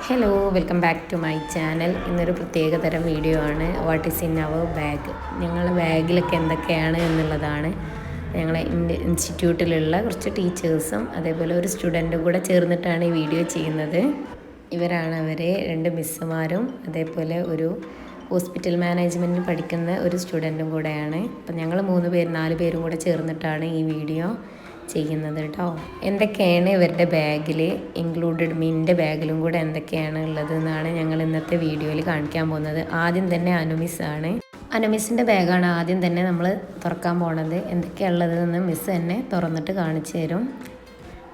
Hello, welcome back to my channel. ഇന്നൊരു പ്രത്യേക തരം വീഡിയോ ആണ്. What is in our bag. ഞങ്ങളുടെ ബാഗിലൊക്കെ എന്തൊക്കെയാണ് എന്നുള്ളതാണ്. ഞങ്ങളെ ഇൻസ്റ്റിറ്റ്യൂട്ടിലുള്ള കുറച്ച് ടീച്ചേഴ്സും അതേപോലെ ഒരു സ്റ്റുഡൻറ്റും കൂടെ ചേർന്നിട്ടാണ് ഈ വീഡിയോ ചെയ്യുന്നത്. ഇവരാണ് അവരെ 2 മിസ്സുമാരും അതേപോലെ ഒരു ഹോസ്പിറ്റൽ മാനേജ്മെൻറ്റിന് പഠിക്കുന്ന ഒരു സ്റ്റുഡൻറ്റും കൂടെയാണ്. അപ്പം ഞങ്ങൾ 4 പേരും കൂടെ ചേർന്നിട്ടാണ് ഈ വീഡിയോ ചെയ്യുന്നത് കേട്ടോ. എന്തൊക്കെയാണ് ഇവരുടെ ബാഗിൽ ഇൻക്ലൂഡഡ്, മിൻ്റെ ബാഗിലും കൂടെ എന്തൊക്കെയാണ് ഉള്ളത് എന്നാണ് ഞങ്ങൾ ഇന്നത്തെ വീഡിയോയിൽ കാണിക്കാൻ പോകുന്നത്. ആദ്യം തന്നെ അനുമിസ്സാണ്. അനുമിസ്സിൻ്റെ ബാഗാണ് ആദ്യം തന്നെ നമ്മൾ തുറക്കാൻ പോണത്. എന്തൊക്കെയുള്ളത് എന്ന് മിസ്സ് തന്നെ തുറന്നിട്ട് കാണിച്ചു തരും.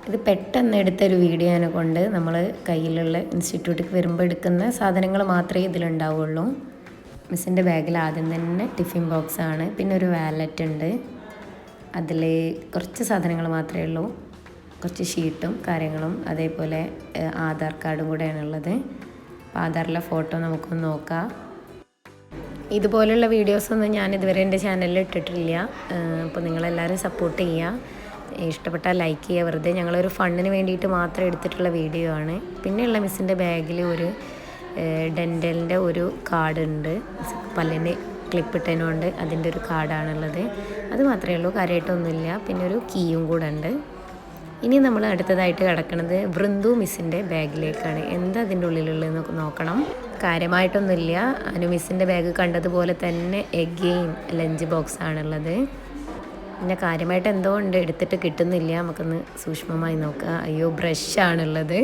ഇത് പെട്ടെന്ന് എടുത്തൊരു വീഡിയോ കൊണ്ട് നമ്മൾ കയ്യിലുള്ള ഇൻസ്റ്റിറ്റ്യൂട്ടിൽ വരുമ്പോൾ എടുക്കുന്ന സാധനങ്ങൾ മാത്രമേ ഇതിലുണ്ടാവുള്ളൂ. മിസ്സിൻ്റെ ബാഗിൽ ആദ്യം തന്നെ ടിഫിൻ ബോക്സാണ്, പിന്നെ ഒരു വാലറ്റ് ഉണ്ട്. അതിൽ കുറച്ച് സാധനങ്ങൾ മാത്രമേ ഉള്ളൂ, കുറച്ച് ഷീട്ടും കാര്യങ്ങളും അതേപോലെ ആധാർ കാർഡും കൂടെയാണുള്ളത്. അപ്പോൾ ആധാറിലെ ഫോട്ടോ നമുക്കൊന്ന് നോക്കാം. ഇതുപോലുള്ള വീഡിയോസൊന്നും ഞാൻ ഇതുവരെ എൻ്റെ ചാനലിൽ ഇട്ടിട്ടില്ല. അപ്പോൾ നിങ്ങളെല്ലാവരും സപ്പോർട്ട് ചെയ്യുക, ഇഷ്ടപ്പെട്ടാൽ ലൈക്ക് ചെയ്യുക. വെറുതെ ഞങ്ങളൊരു ഫണ്ടിന് വേണ്ടിയിട്ട് മാത്രം എടുത്തിട്ടുള്ള വീഡിയോ ആണ്. പിന്നെയുള്ള മിസ്സിൻ്റെ ബാഗിൽ ഒരു ഡെൻ്റലിൻ്റെ ഒരു കാർഡ് ഉണ്ട്, പല്ലിന് ക്ലിപ്പിട്ടതിനുകൊണ്ട് അതിൻ്റെ ഒരു കാർഡാണുള്ളത്. അത് മാത്രമേ ഉള്ളൂ, കാര്യമായിട്ടൊന്നുമില്ല. പിന്നെ ഒരു കീയും കൂടെ ഉണ്ട്. ഇനി നമ്മൾ അടുത്തതായിട്ട് കിടക്കുന്നത് ബൃന്ദു മിസ്സിൻ്റെ ബാഗിലേക്കാണ്. എന്താ അതിൻ്റെ ഉള്ളിലുള്ളതെന്ന് നോക്കണം. കാര്യമായിട്ടൊന്നുമില്ല. അനു മിസ്സിൻ്റെ ബാഗ് കണ്ടതുപോലെ തന്നെ എഗെയിൻ ലഞ്ച് ബോക്സ് ആണുള്ളത്. പിന്നെ കാര്യമായിട്ട് എന്തോ ഉണ്ട്, എടുത്തിട്ട് കിട്ടുന്നില്ല. നമുക്കൊന്ന് സൂക്ഷ്മമായി നോക്കാം. അയ്യോ, ബ്രഷാണുള്ളത്.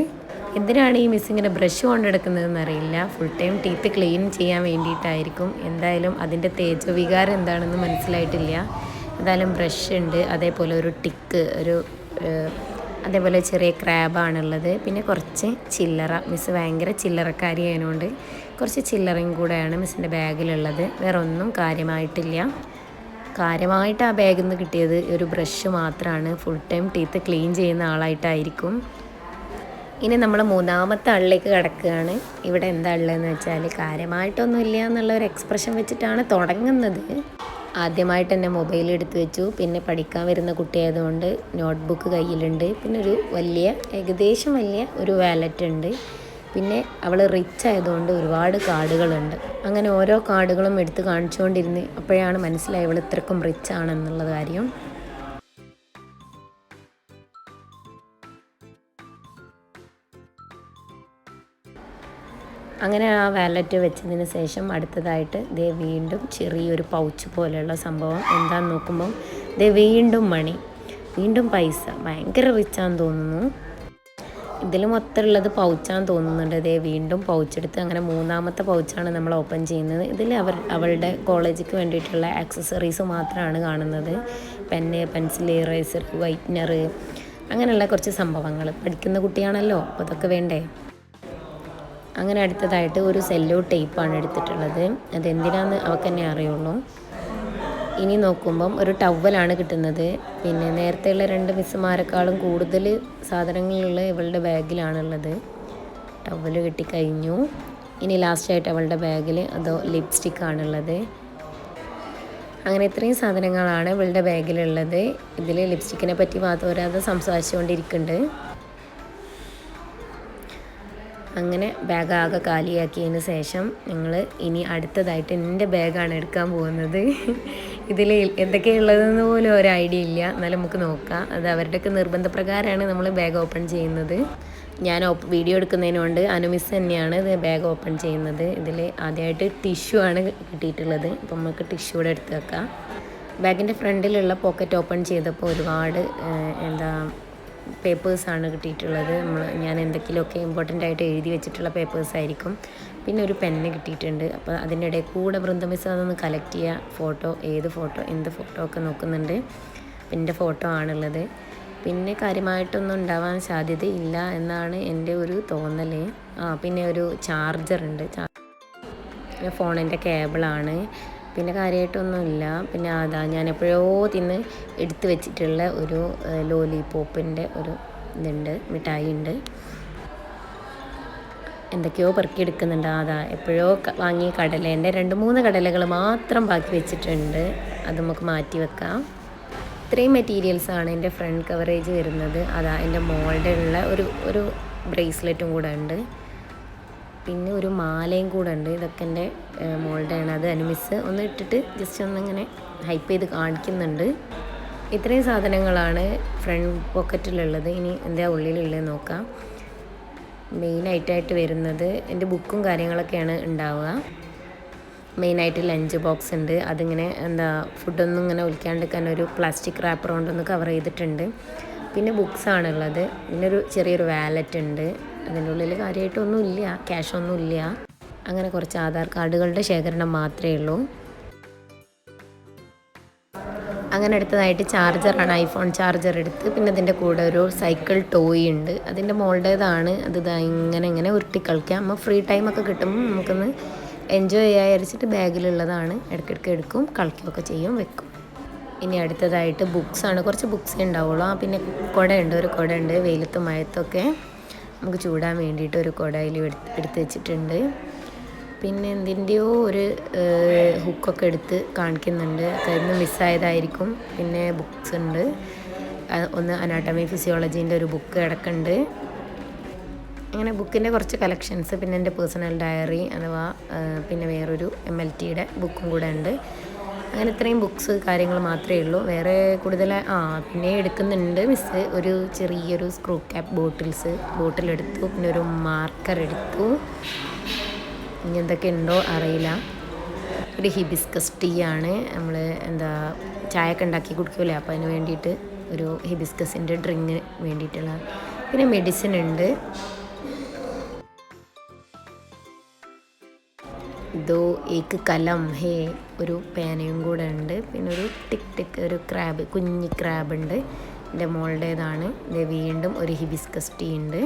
എന്തിനാണ് ഈ മിസ് ഇങ്ങനെ ബ്രഷ് കൊണ്ടെടുക്കുന്നതെന്ന് അറിയില്ല. ഫുൾ ടൈം ടീത്ത് ക്ലീൻ ചെയ്യാൻ വേണ്ടിയിട്ടായിരിക്കും. എന്തായാലും അതിൻ്റെ തേജോവികാരം എന്താണെന്ന് മനസ്സിലായിട്ടില്ല. എന്തായാലും ബ്രഷ് ഉണ്ട്, അതേപോലെ ഒരു ടിക്ക്, അതേപോലെ ചെറിയ ക്രാബാണുള്ളത്. പിന്നെ കുറച്ച് ചില്ലറ. മിസ് ഭയങ്കര ചില്ലറക്കാരി ആയതുകൊണ്ട് കുറച്ച് ചില്ലറയും കൂടെയാണ് മിസ്സിൻ്റെ ബാഗിലുള്ളത്. വേറെ ഒന്നും കാര്യമായിട്ടില്ല. കാര്യമായിട്ട് ആ ബാഗിൽ നിന്ന് കിട്ടിയത് ഒരു ബ്രഷ് മാത്രമാണ്. ഫുൾ ടൈം ടീത്ത് ക്ലീൻ ചെയ്യുന്ന ആളായിട്ടായിരിക്കും. ഇനി നമ്മൾ മൂന്നാമത്തെ ആളിലേക്ക് കിടക്കുകയാണ്. ഇവിടെ എന്താ ഉള്ളതെന്ന് വെച്ചാൽ കാര്യമായിട്ടൊന്നുമില്ല എന്നുള്ള ഒരു എക്സ്പ്രഷൻ വെച്ചിട്ടാണ് തുടങ്ങുന്നത്. ആദ്യമായിട്ട് തന്നെ മൊബൈൽ എടുത്ത് വെച്ചു. പിന്നെ പഠിക്കാൻ വരുന്ന കുട്ടിയായതുകൊണ്ട് നോട്ട്ബുക്ക് കയ്യിലുണ്ട്. പിന്നെ ഒരു ഏകദേശം വലിയ ഒരു വാലറ്റ് ഉണ്ട്. പിന്നെ അവൾ റിച്ച് ആയതുകൊണ്ട് ഒരുപാട് കാർഡുകളുണ്ട്. അങ്ങനെ ഓരോ കാർഡുകളും എടുത്ത് കാണിച്ചുകൊണ്ടിരുന്ന് അപ്പോഴാണ് മനസ്സിലായി അവൾ ഇത്രക്കും റിച്ച് ആണെന്നുള്ള കാര്യം. അങ്ങനെ ആ വാലറ്റ് വെച്ചതിന് ശേഷം അടുത്തതായിട്ട് വീണ്ടും ചെറിയൊരു പൗച്ച് പോലെയുള്ള സംഭവം. എന്താണെന്ന് നോക്കുമ്പോൾ വീണ്ടും മണി, വീണ്ടും പൈസ. ഭയങ്കര റിച്ചാന്ന് തോന്നുന്നു. ഇതിൽ മൊത്തമുള്ളത് പൗച്ചാന്ന് തോന്നുന്നുണ്ട്. വീണ്ടും പൗച്ചെടുത്ത് അങ്ങനെ മൂന്നാമത്തെ പൗച്ചാണ് നമ്മൾ ഓപ്പൺ ചെയ്യുന്നത്. ഇതിൽ അവളുടെ കോളേജിലേക്ക് വേണ്ടിയിട്ടുള്ള ആക്സസറീസ് മാത്രമാണ് കാണുന്നത്. പെന്ന്, പെൻസിൽ, ഇറേസർ, വൈറ്റ്നർ, അങ്ങനെയുള്ള കുറച്ച് സംഭവങ്ങൾ. പഠിക്കുന്ന കുട്ടിയാണല്ലോ, അപ്പോൾ അതൊക്കെ വേണ്ടേ. അങ്ങനെ അടുത്തതായിട്ട് ഒരു സെല്ലോ ടേപ്പാണ് എടുത്തിട്ടുള്ളത്. അതെന്തിനാന്ന് അവൾക്ക് തന്നെ അറിയുള്ളൂ. ഇനി നോക്കുമ്പം ഒരു ടവലാണ് കിട്ടുന്നത്. പിന്നെ നേരത്തെയുള്ള 2 മിസ്സുമാരെക്കാളും കൂടുതൽ സാധനങ്ങളുള്ള ഇവളുടെ ബാഗിലാണുള്ളത്. ടവല് കിട്ടിക്കഴിഞ്ഞു. ഇനി ലാസ്റ്റായിട്ട് അവളുടെ ബാഗിൽ ലിപ്സ്റ്റിക്കാണുള്ളത്. അങ്ങനെ ഇത്രയും സാധനങ്ങളാണ് ഇവളുടെ ബാഗിലുള്ളത്. ഇതിൽ ലിപ്സ്റ്റിക്കിനെ പറ്റി മാത്രം സംസാരിച്ചുകൊണ്ടിരിക്കുന്നുണ്ട്. അങ്ങനെ ബാഗ് ആകെ കാലിയാക്കിയതിന് ശേഷം ഞങ്ങൾ ഇനി അടുത്തതായിട്ട് എൻ്റെ ബാഗാണ് എടുക്കാൻ പോകുന്നത്. ഇതിൽ എന്തൊക്കെയുള്ളതെന്ന് പോലും ഒരു ഐഡിയ ഇല്ല. എന്നാലും നമുക്ക് നോക്കാം. അത് അവരുടെയൊക്കെ നിർബന്ധപ്രകാരമാണ് നമ്മൾ ബാഗ് ഓപ്പൺ ചെയ്യുന്നത്. ഞാൻ വീഡിയോ എടുക്കുന്നതിനുകൊണ്ട് അനുമിസ് തന്നെയാണ് ഇത് ബാഗ് ഓപ്പൺ ചെയ്യുന്നത്. ഇതിൽ ആദ്യമായിട്ട് ടിഷ്യൂ ആണ് കിട്ടിയിട്ടുള്ളത്. അപ്പം നമുക്ക് ടിഷ്യൂ കൂടെ എടുത്ത് വെക്കാം. ബാഗിൻ്റെ ഫ്രണ്ടിലുള്ള പോക്കറ്റ് ഓപ്പൺ ചെയ്തപ്പോൾ ഒരുപാട് പേപ്പേഴ്സാണ് കിട്ടിയിട്ടുള്ളത്. ഞാൻ എന്തെങ്കിലുമൊക്കെ ഇമ്പോർട്ടൻ്റ് ആയിട്ട് എഴുതി വെച്ചിട്ടുള്ള പേപ്പേഴ്സായിരിക്കും. പിന്നെ ഒരു പെന്ന് കിട്ടിയിട്ടുണ്ട്. അപ്പോൾ അതിൻ്റെ ഇടയിൽ കൂടെ വൃന്ദ മിസ് അതൊന്ന് കളക്ട് ചെയ്യുക. ഫോട്ടോ, എന്ത് ഫോട്ടോ ഒക്കെ നോക്കുന്നുണ്ട്. എൻ്റെ ഫോട്ടോ ആണുള്ളത്. പിന്നെ കാര്യമായിട്ടൊന്നും ഉണ്ടാവാൻ സാധ്യതയില്ല എന്നാണ് എൻ്റെ ഒരു തോന്നൽ. പിന്നെ ഒരു ചാർജറുണ്ട്, ഫോണിൻ്റെ കേബിളാണ്. പിന്നെ കാര്യമായിട്ടൊന്നുമില്ല. പിന്നെ ഞാൻ എപ്പോഴോ എടുത്ത് വെച്ചിട്ടുള്ള ഒരു ലോലിപോപ്പിൻ്റെ ഒരു മിഠായി ഉണ്ട്. എന്തൊക്കെയോ പെറുക്കിയെടുക്കുന്നുണ്ട്. എപ്പോഴോ വാങ്ങിയ കടലേൻ്റെ 2-3 കടലകൾ മാത്രം ബാക്കി വെച്ചിട്ടുണ്ട്. അത് നമുക്ക് മാറ്റി വെക്കാം. ഇത്രയും മെറ്റീരിയൽസാണ് എൻ്റെ ഫ്രണ്ട് കവറേജ് വരുന്നത്. എൻ്റെ മോളുടെ ഉള്ള ഒരു ബ്രേസ്ലെറ്റും കൂടെ ഉണ്ട്. പിന്നെ ഒരു മാലയും കൂടെ ഉണ്ട്. ഇതൊക്കെ എൻ്റെ മോളുടെയാണ്. അത് അനുമിസ് ഒന്ന് ഇട്ടിട്ട് ജസ്റ്റ് ഒന്നിങ്ങനെ ഹൈപ്പ് ചെയ്ത് കാണിക്കുന്നുണ്ട്. ഇത്രയും സാധനങ്ങളാണ് ഫ്രണ്ട് പോക്കറ്റിലുള്ളത്. ഇനി എന്താ ഉള്ളിലുള്ളത് നോക്കാം. മെയിനായിട്ടായിട്ട് വരുന്നത് എൻ്റെ ബുക്കും കാര്യങ്ങളൊക്കെയാണ് ഉണ്ടാവുക. മെയിനായിട്ട് ലഞ്ച് ബോക്സ് ഉണ്ട്. അതിങ്ങനെ ഫുഡൊന്നും ഇങ്ങനെ ഒലിക്കാണ്ടിരിക്കാൻ ഒരു പ്ലാസ്റ്റിക് റാപ്പർ കൊണ്ടൊന്ന് കവർ ചെയ്തിട്ടുണ്ട്. പിന്നെ ബുക്സാണുള്ളത്. പിന്നെ ഒരു ചെറിയൊരു വാലറ്റ് ഉണ്ട്. അതിൻ്റെ ഉള്ളിൽ കാര്യമായിട്ടൊന്നും ഇല്ല, ക്യാഷൊന്നും ഇല്ല. അങ്ങനെ കുറച്ച് ആധാർ കാർഡുകളുടെ ശേഖരണം മാത്രമേ ഉള്ളൂ. അങ്ങനെ അടുത്തതായിട്ട് ചാർജറാണ്, ഐഫോൺ ചാർജർ എടുത്ത്. പിന്നെ അതിൻ്റെ കൂടെ ഒരു സൈക്കിൾ ടോയ് ഉണ്ട്. അതിൻ്റെ മോളുടേതാണ്. അത് ഇങ്ങനെ ഉരുട്ടി കളിക്കാം. നമ്മൾ ഫ്രീ ടൈമൊക്കെ കിട്ടുമ്പോൾ നമുക്കൊന്ന് എൻജോയ് ചെയ്യാതിരിച്ചിട്ട് ബാഗിലുള്ളതാണ്. ഇടയ്ക്കിടയ്ക്ക് എടുക്കും, കളിക്കുകയൊക്കെ ചെയ്യും, വെക്കും. ഇനി അടുത്തതായിട്ട് ബുക്സാണ്. കുറച്ച് ബുക്സേ ഉണ്ടാവുള്ളൂ. പിന്നെ കുടയുണ്ട്, ഒരു കുടയുണ്ട്. വെയിലത്തും മഴത്തൊക്കെ നമുക്ക് ചൂടാൻ വേണ്ടിയിട്ട് ഒരു കുടയിൽ എടുത്ത് വെച്ചിട്ടുണ്ട്. പിന്നെ എന്തിൻ്റെയോ ഒരു ഹുക്കൊക്കെ എടുത്ത് കാണിക്കുന്നുണ്ട്. അതിന് മിസ്സായതായിരിക്കും. പിന്നെ ബുക്സ് ഉണ്ട്. ഒന്ന് അനാട്ടമി ഫിസിയോളജീൻ്റെ ഒരു ബുക്ക് കിടക്കുന്നുണ്ട്. അങ്ങനെ ബുക്കിൻ്റെ കുറച്ച് കളക്ഷൻസ്. പിന്നെ എൻ്റെ പേഴ്സണൽ ഡയറി അഥവാ പിന്നെ വേറൊരു MLTയുടെ ബുക്കും കൂടെ ഉണ്ട്. അങ്ങനെ ഇത്രയും ബുക്സ് കാര്യങ്ങൾ മാത്രമേ ഉള്ളൂ. വേറെ കൂടുതൽ പിന്നെ എടുക്കുന്നുണ്ട് മിസ്സ്. ഒരു ചെറിയൊരു സ്ക്രൂ ക്യാപ്പ് ബോട്ടിലെടുത്തു. പിന്നെ ഒരു മാർക്കർ എടുത്തു. ഇനി എന്തൊക്കെ ഉണ്ടോ അറിയില്ല. ഒരു ഹിബിസ്കസ് ടീ ആണ്. നമ്മൾ ചായയൊക്കെ ഉണ്ടാക്കി കുടിക്കൂലേ, അപ്പോൾ അതിന് വേണ്ടിയിട്ട് ഒരു ഹിബിസ്കസിൻ്റെ ഡ്രിങ്കിന് വേണ്ടിയിട്ടുള്ള. പിന്നെ മെഡിസിൻ ഉണ്ട്. ഇതോ ഏക്ക് കലം ഹേ, ഒരു പേനയും കൂടെ ഉണ്ട്. പിന്നെ ഒരു ടിക് ഒരു ക്രാബ്, കുഞ്ഞി ക്രാബ് ഉണ്ട്. എൻ്റെ മോളുടേതാണ്. ഇത് വീണ്ടും ഒരു ഹിബിസ്കസ് ടീ ഉണ്ട്.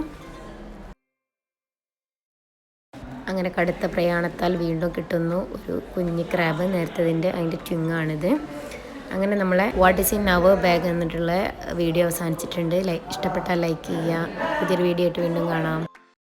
അങ്ങനെ കടുത്ത പ്രയാണത്താൽ വീണ്ടും കിട്ടുന്നു ഒരു കുഞ്ഞി ക്രാബ്. നേരത്തതിൻ്റെ അതിൻ്റെ ട്വിങ്ങാണിത്. അങ്ങനെ നമ്മളെ what is in our bag എന്നിട്ടുള്ള വീഡിയോ അവസാനിച്ചിട്ടുണ്ട്. ഇഷ്ടപ്പെട്ടാൽ ലൈക്ക് ചെയ്യുക. പുതിയൊരു വീഡിയോ ആയിട്ട് വീണ്ടും കാണാം.